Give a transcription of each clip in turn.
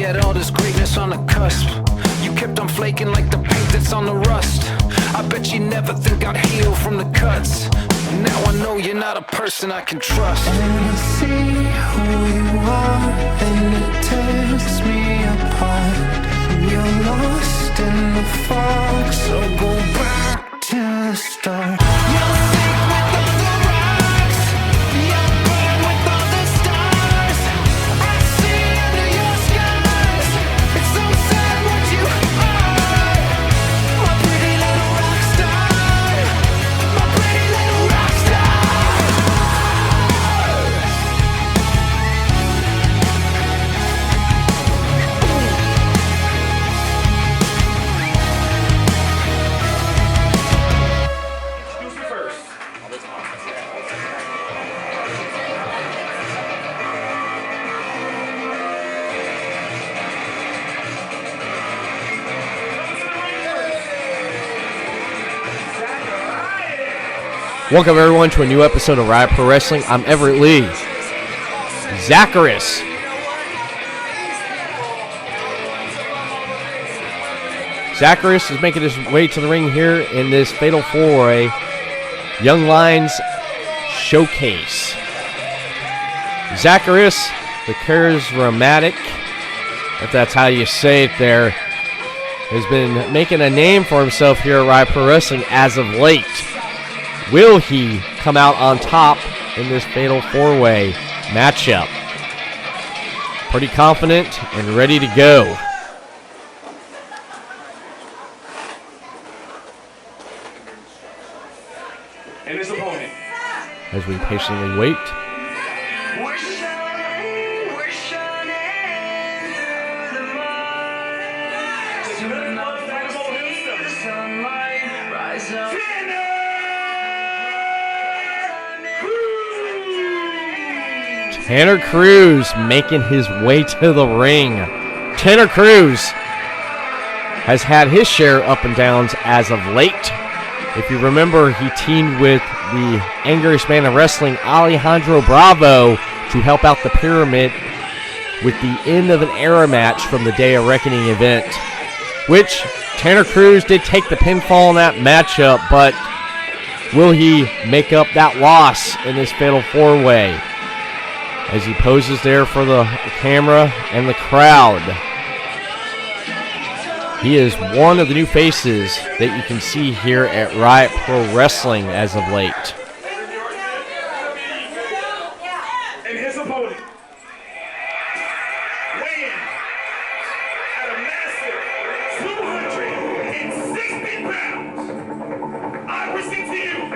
had all this greatness on the cusp. You kept on flaking like the paint that's on the rust. I bet you never think I'd heal from the cuts. Now I know you're not a person I can trust. And I see who you are, and it tears me apart. You're lost in the fog, so go back to the start. You'll sink with all the rocks, you'll burn with all the stars. I see under your skies, it's so sad what you are. My pretty little rock star, my pretty little rock star. Welcome everyone to a new episode of Riot Pro Wrestling. I'm Everett Lee. Zachyras. Zachyras is making his way to the ring here in this Fatal 4-Way Young Lions Showcase. Zachyras, the charismatic, if that's how you say it there, has been making a name for himself here at Riot Pro Wrestling as of late. Will he come out on top in this Fatal 4-Way matchup? Pretty confident and ready to go. And his opponent. As we patiently wait. Tanner Cruz making his way to the ring. Tanner Cruz has had his share up and downs as of late. If you remember, he teamed with the angriest man in wrestling, Alejandro Bravo, to help out the Pyramid with the end of an era match from the Day of Reckoning event, which Tanner Cruz did take the pinfall in that matchup, but will he make up that loss in this Fatal 4-Way? As he poses there for the camera and the crowd. He is one of the new faces that you can see here at Riot Pro Wrestling as of late. And his opponent, weighing at a massive 260 pounds, I present to you,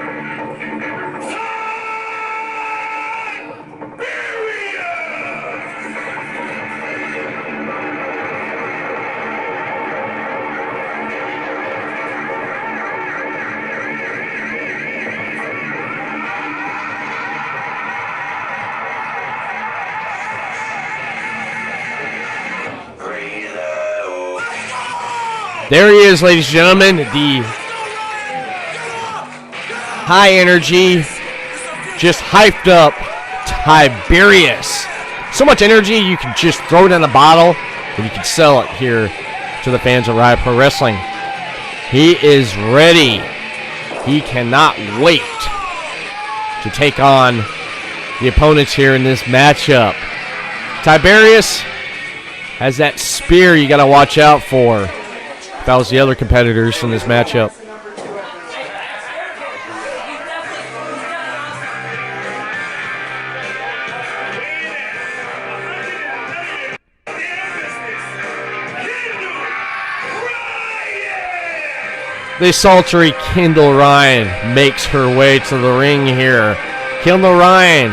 There he is, ladies and gentlemen, the high energy, just hyped up Tiberius. So much energy, you can just throw it in a bottle and you can sell it here to the fans of Riot Pro Wrestling. He is ready. He cannot wait to take on the opponents here in this matchup. Tiberius has that spear you got to watch out for. That was the other competitors in this matchup. The sultry Kendall Ryann makes her way to the ring here. Kendall Ryann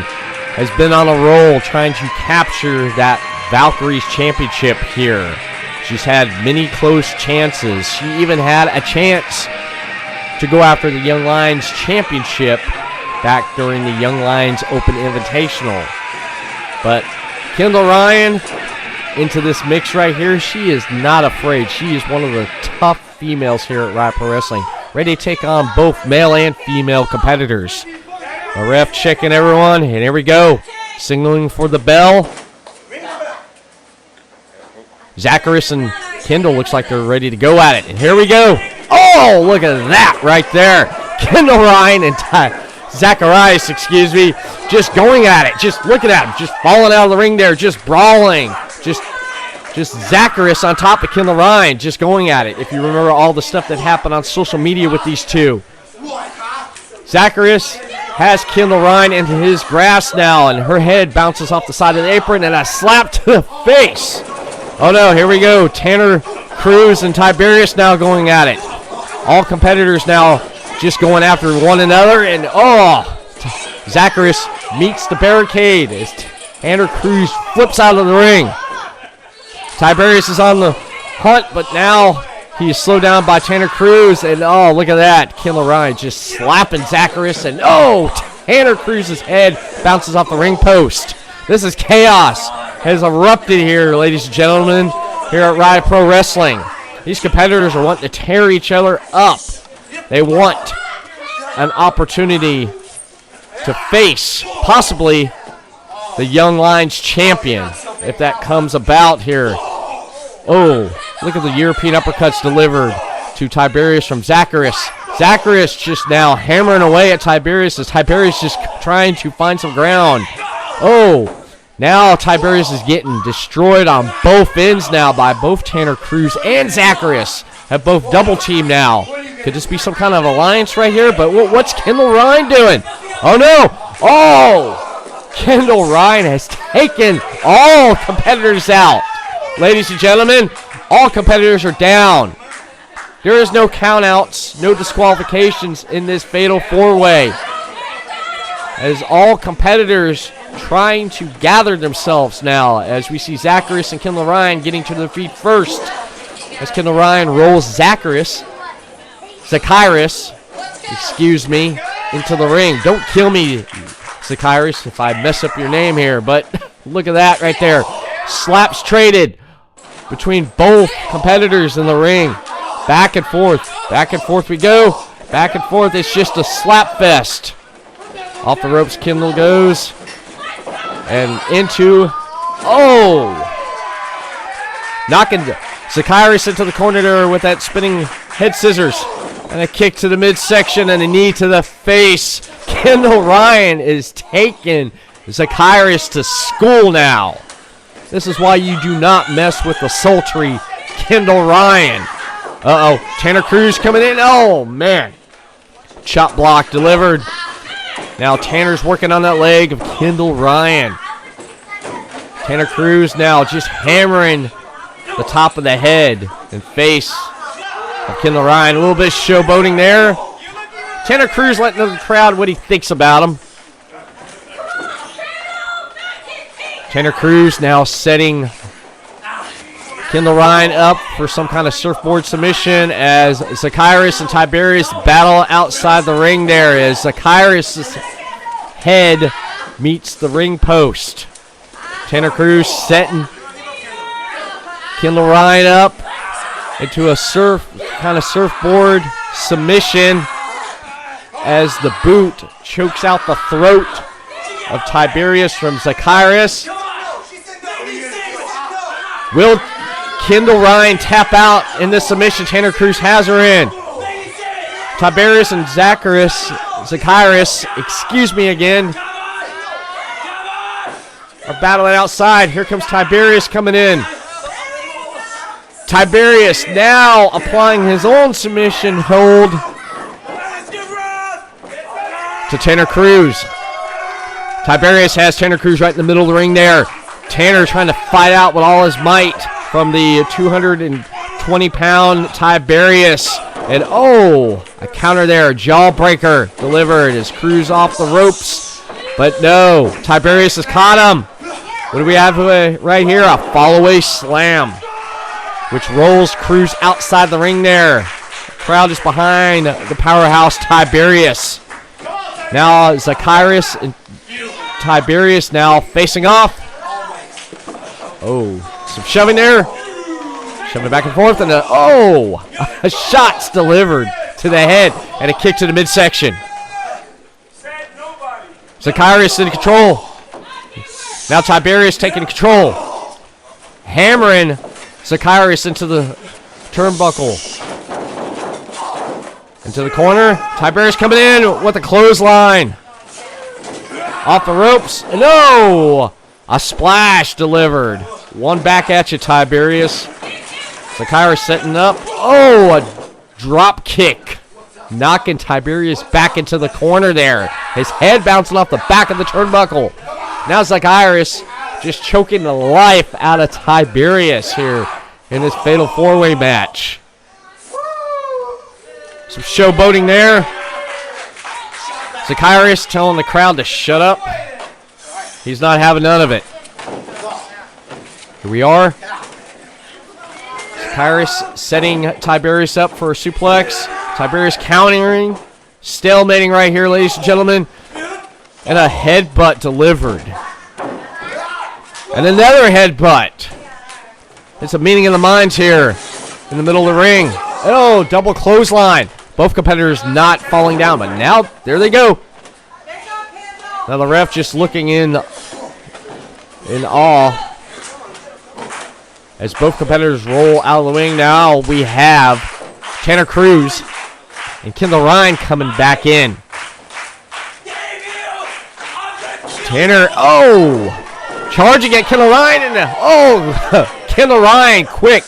has been on a roll trying to capture that Valkyrie's championship here. She's had many close chances. She even had a chance to go after the Young Lions championship back during the Young Lions Open Invitational. But Kendall Ryann into this mix right here, she is not afraid. She is one of the tough females here at Riot Pro Wrestling, ready to take on both male and female competitors. The ref checking everyone, and here we go. Signaling for the bell. Zachyras and Kendall looks like they're ready to go at it. And here we go. Oh, look at that right there. Kendall Ryann and Zachyras, excuse me, just going at it. Just look at that. Just falling out of the ring there. Just brawling. Just Zachyras on top of Kendall Ryann, just going at it. If you remember all the stuff that happened on social media with these two. Zachyras has Kendall Ryann into his grasp now, and her head bounces off the side of the apron, and a slap to the face. Oh no, here we go. Tanner Cruz and Tiberius now going at it. All competitors now just going after one another, and Zachyras meets the barricade as Tanner Cruz flips out of the ring. Tiberius is on the hunt, but now he is slowed down by Tanner Cruz, and look at that. Kendall Ryann just slapping Zachyras, and Tanner Cruz's head bounces off the ring post. This is chaos has erupted here, ladies and gentlemen, here at Riot Pro Wrestling. These competitors are wanting to tear each other up. They want an opportunity to face possibly the Young Lions champion, if that comes about here. Oh, look at the European uppercuts delivered to Tiberius from Zachyras. Zachyras just now hammering away at Tiberius as Tiberius just trying to find some ground. Now Tiberius is getting destroyed on both ends now by both Tanner Cruz and Zachyras. Have both double team now. Could this be some kind of alliance right here? But what's Kendall Ryann doing? Oh no! Kendall Ryann has taken all competitors out. Ladies and gentlemen, all competitors are down. There is no countouts, no disqualifications in this fatal four-way. As all competitors trying to gather themselves now, as we see Zachyras and Kendall Ryann getting to their feet first. As Kendall Ryann rolls Zachyras, into the ring. Don't kill me, Zachyras, if I mess up your name here, but look at that right there. Slaps traded between both competitors in the ring. Back and forth we go. Back and forth, it's just a slap fest. Off the ropes, Kendall goes. And into, knocking Zachyras into the corner there with that spinning head scissors. And a kick to the midsection and a knee to the face. Kendall Ryann is taking Zachyras to school now. This is why you do not mess with the sultry Kendall Ryann. Tanner Cruz coming in. Oh, man. Chop block delivered. Now Tanner's working on that leg of Kendall Ryann. Tanner Cruz now just hammering the top of the head and face of Kendall Ryann. A little bit of showboating there. Tanner Cruz letting the crowd what he thinks about him. Tanner Cruz now setting Kendall Ryann up for some kind of surfboard submission as Zachyras and Tiberius battle outside the ring there as Zachyras' head meets the ring post. Tanner Cruz setting Kendall Ryann up into a surfboard submission as the boot chokes out the throat of Tiberius from Zachyras. Will Kendall Ryann tap out in this submission? Tanner Cruz has her in. Tiberius and Zachyras, are battling outside. Here comes Tiberius coming in. Tiberius now applying his own submission hold to Tanner Cruz. Tiberius has Tanner Cruz right in the middle of the ring there. Tanner trying to fight out with all his might from the 220-pound Tiberius. And a counter there. Jawbreaker delivered as Cruz off the ropes. But no, Tiberius has caught him. What do we have right here? A fall-away slam, which rolls Cruz outside the ring there. Crowd is behind the powerhouse Tiberius. Now Zachyras and Tiberius now facing off. Some shoving there. Shoving back and forth. And a shot's delivered to the head and a kick to the midsection. Zachyras in control. Now Tiberius taking control. Hammering Zachyras into the turnbuckle. Into the corner. Tiberius coming in with a clothesline. Off the ropes. No! A splash delivered. One back at you, Tiberius. Zachyras setting up. Oh, a drop kick. Knocking Tiberius back into the corner there. His head bouncing off the back of the turnbuckle. Now Zachyras just choking the life out of Tiberius here in this fatal 4-way match. Some showboating there. Zachyras telling the crowd to shut up. He's not having none of it. Here we are. Zachyras setting Tiberius up for a suplex. Tiberius countering. Stalemating right here, ladies and gentlemen. And a headbutt delivered. And another headbutt. It's a meeting of the minds here in the middle of the ring. Oh, double clothesline. Both competitors not falling down, but now, there they go. Now the ref just looking in awe as both competitors roll out of the ring. Now we have Tanner Cruz and Kendall Ryann coming back in. Tanner, charging at Kendall Ryann, and Kendall Ryann quick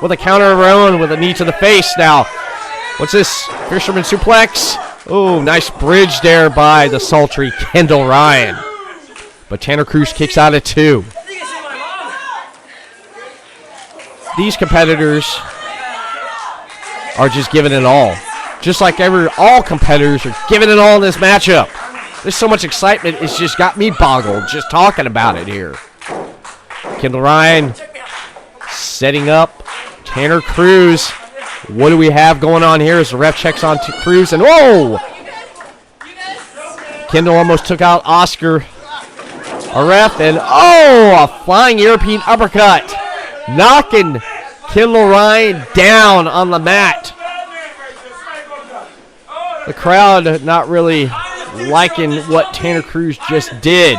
with a counter of her own with a knee to the face now. What's this? Fisherman suplex. Oh, nice bridge there by the sultry Kendall Ryann. But Tanner Cruz kicks out at 2. These competitors are just giving it all. Just like all competitors are giving it all in this matchup. There's so much excitement, it's just got me boggled just talking about it here. Kendall Ryann setting up Tanner Cruz. What do we have going on here as the ref checks on to Cruz, and whoa! Kendall almost took out Oscar, a ref, and a flying European uppercut. Knocking Kendall Ryann down on the mat. The crowd not really liking what Tanner Cruz just did.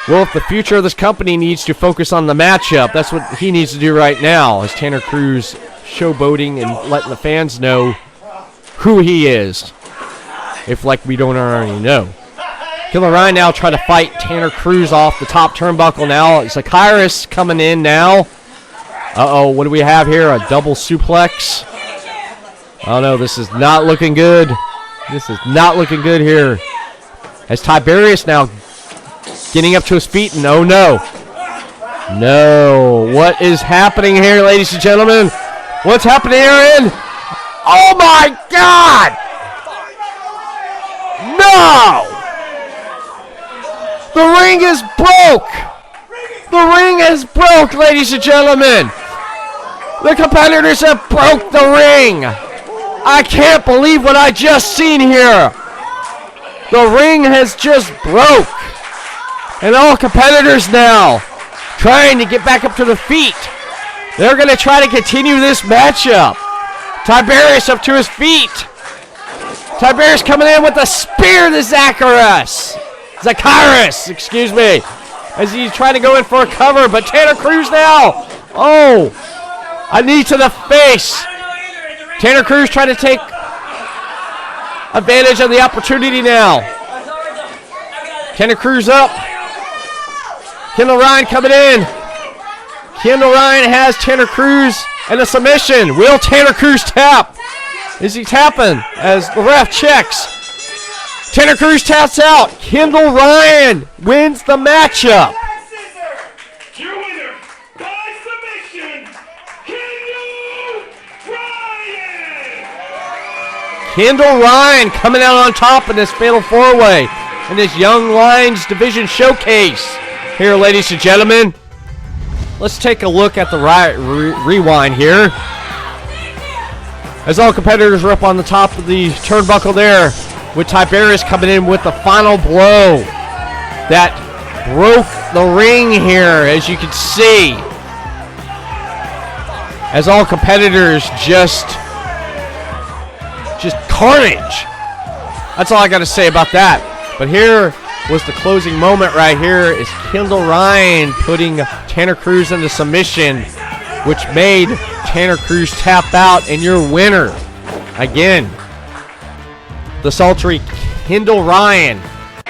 Well, if the future of this company needs to focus on the matchup, that's what he needs to do right now, is Tanner Cruz showboating and letting the fans know who he is, if like we don't already know. Kendall Ryann now trying to fight Tanner Cruz off the top turnbuckle now. Zachyras coming in now. What do we have here? A double suplex. Oh no, this is not looking good. This is not looking good here. As Tiberius now getting up to his feet, and oh no. No. What is happening here, ladies and gentlemen? What's happening here? Oh my God! No! The ring is broke! The ring is broke, ladies and gentlemen! The competitors have broke the ring! I can't believe what I just seen here! The ring has just broke! And all competitors now trying to get back up to their feet. They're going to try to continue this matchup. Tiberius up to his feet. Tiberius coming in with a spear to Zachyras, excuse me. As he's trying to go in for a cover, but Tanner Cruz now. A knee to the face. Tanner Cruz trying to take advantage of the opportunity now. Tanner Cruz up. Kendall Ryann coming in. Kendall Ryann has Tanner Cruz in a submission. Will Tanner Cruz tap? Is he tapping as the ref checks? Tanner Cruz taps out. Kendall Ryann wins the matchup. Your winner by submission, Kendall Ryann. Kendall Ryann coming out on top in this fatal 4-way in this Young Lions Division Showcase. Here, ladies and gentlemen, let's take a look at the Riot Rewind here. As all competitors are up on the top of the turnbuckle there, with Tiberius coming in with the final blow that broke the ring here, as you can see. As all competitors just carnage. That's all I got to say about that. But here, was the closing moment right here. Is Kendall Ryann putting Tanner Cruz into submission, which made Tanner Cruz tap out, and your winner, again, the sultry Kendall Ryann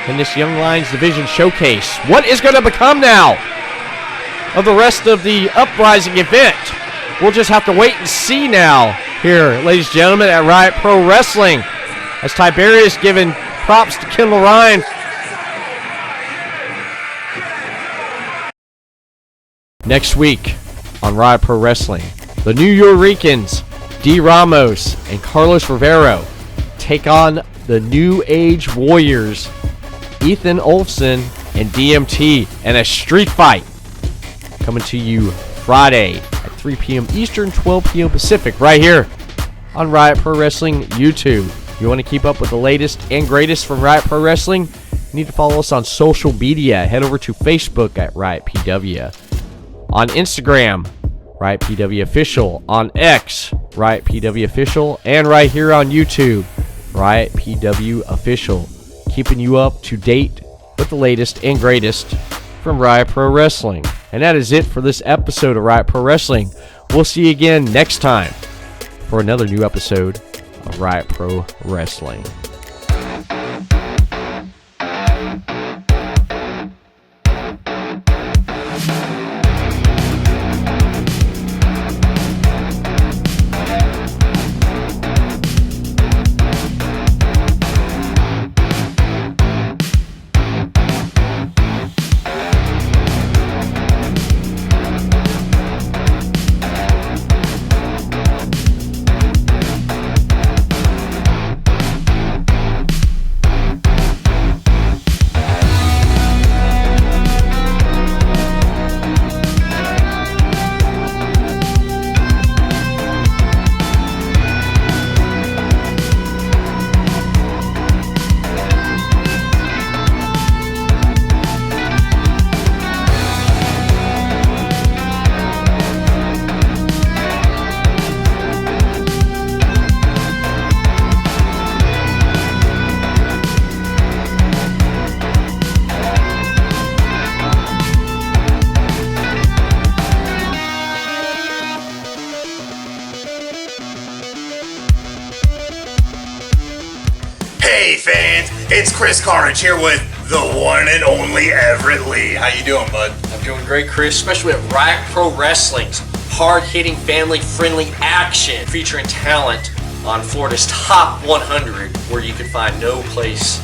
in this Young Lions Division Showcase. What is going to become now of the rest of the Uprising event? We'll just have to wait and see now here, ladies and gentlemen, at Riot Pro Wrestling, as Tiberius giving props to Kendall Ryann. Next week on Riot Pro Wrestling, the New Yorkers, D. Ramos and Carlos Rivero, take on the New Age Warriors, Ethan Olson and DMT, and a street fight coming to you Friday at 3 p.m. Eastern, 12 p.m. Pacific, right here on Riot Pro Wrestling YouTube. If you want to keep up with the latest and greatest from Riot Pro Wrestling, you need to follow us on social media. Head over to Facebook at Riot PW, on Instagram, Riot PW Official, on X, Riot PW Official, and right here on YouTube, Riot PW Official, keeping you up to date with the latest and greatest from Riot Pro Wrestling. And that is it for this episode of Riot Pro Wrestling. We'll see you again next time for another new episode of Riot Pro Wrestling. Hey fans, it's Chris Carnage here with the one and only Everett Lee. How you doing, bud? I'm doing great, Chris, especially at Riot Pro Wrestling's hard-hitting, family-friendly action featuring talent on Florida's top 100, where you can find no place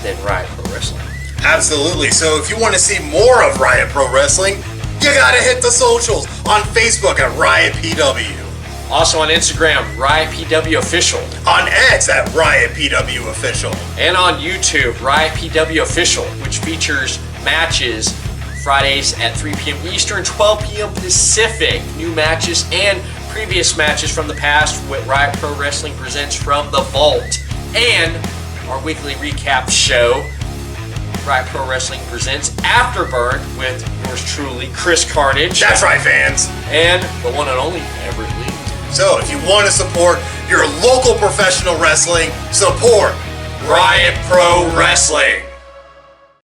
than Riot Pro Wrestling. Absolutely. So if you want to see more of Riot Pro Wrestling, you gotta hit the socials on Facebook at Riot PW. Also on Instagram, Riot PW Official. On X at Riot PW Official. And on YouTube, Riot PW Official, which features matches Fridays at 3 p.m. Eastern, 12 p.m. Pacific. New matches and previous matches from the past with Riot Pro Wrestling presents From the Vault. And our weekly recap show, Riot Pro Wrestling presents Afterburn with yours truly, Chris Carnage. That's right, fans. And the one and only Everett Lee. So if you want to support your local professional wrestling, support Riot Pro Wrestling.